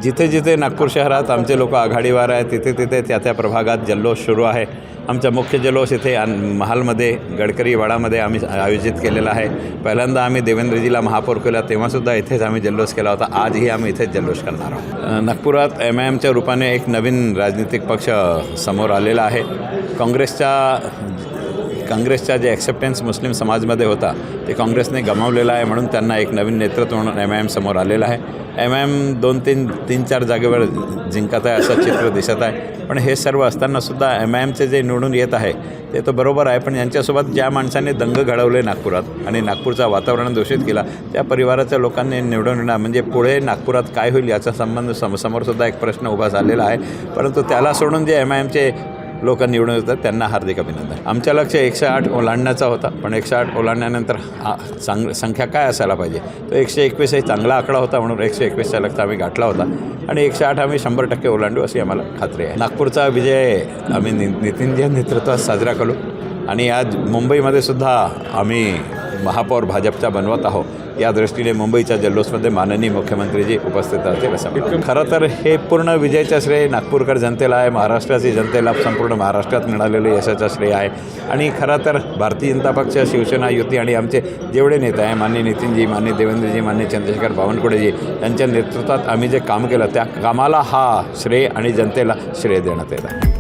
जिथे जिथे नागपूर शहरात आमचे लोक आघाडीवर आहेत तिथे तिथे त्या त्या प्रभागात जल्लोष सुरू आहे. आमचा मुख्य जल्लोष इथे महालमध्ये गडकरी वाडामध्ये आम्ही आयोजित केलेला आहे. पहिल्यांदा आम्ही देवेंद्रजीला महापौर केला तेव्हासुद्धा इथेच आम्ही जल्लोष केला होता. आजही आम्ही इथेच जल्लोष करणार आहोत. नागपुरात MIMच्या रूपाने एक नवीन राजनीतिक पक्ष समोर आलेला आहे. काँग्रेसचा जे ॲक्सेप्टन्स मुस्लिम समाजमध्ये होता ते काँग्रेसने गमावलेला आहे. म्हणून त्यांना एक नवीन नेतृत्व म्हणून MIM समोर आलेलं आहे. MIM 2-3-4 जागेवर जिंकत आहे असं चित्र दिसत आहे. पण हे सर्व असतानासुद्धा MIMचे जे निवडून येत आहे ते तर बरोबर आहे. पण यांच्यासोबत ज्या माणसाने दंग घडवले नागपुरात आणि नागपूरचं वातावरण दूषित केला त्या परिवाराच्या लोकांनी निवडून येणार म्हणजे पुढे नागपुरात काय होईल याचा संबंध समोरसुद्धा एक प्रश्न उभा झालेला आहे. परंतु त्याला सोडून जे MIMचे लोक निवडून येतात त्यांना हार्दिक अभिनंदन. आमच्या लक्ष 108 ओलांडण्याचा होता. पण 108 ओलांडल्यानंतर संख्या काय असायला पाहिजे तो 121 हे चांगला आकडा होता. म्हणून 121चा लक्ष्य आम्ही गाठला होता आणि 108 आम्ही 100% ओलांडू अशी आम्हाला खात्री आहे. नागपूरचा विजय आम्ही नितीनजी नेतृत्वात साजरा करू आणि आज मुंबईमध्ये सुद्धा आम्ही महापौर भाजपचा बनवत आहोत. या दृष्टीने मुंबईच्या जल्लोषमध्ये माननीय मुख्यमंत्रीजी उपस्थित असतील असं खरं तर हे पूर्ण विजयाचं श्रेय नागपूरकर जनतेला आहे. महाराष्ट्राची जनतेला संपूर्ण महाराष्ट्रात मिळालेलं यशाचं श्रेय आहे. आणि खरं तर भारतीय जनता पक्ष, शिवसेना युती आणि आमचे जेवढे नेते आहे माननीय नितीनजी, माननीय देवेंद्रजी, माननीय चंद्रशेखर बावनकुळेजी यांच्या नेतृत्वात आम्ही जे काम केलं त्या कामाला हा श्रेय आणि जनतेला श्रेय देण्यात येतं.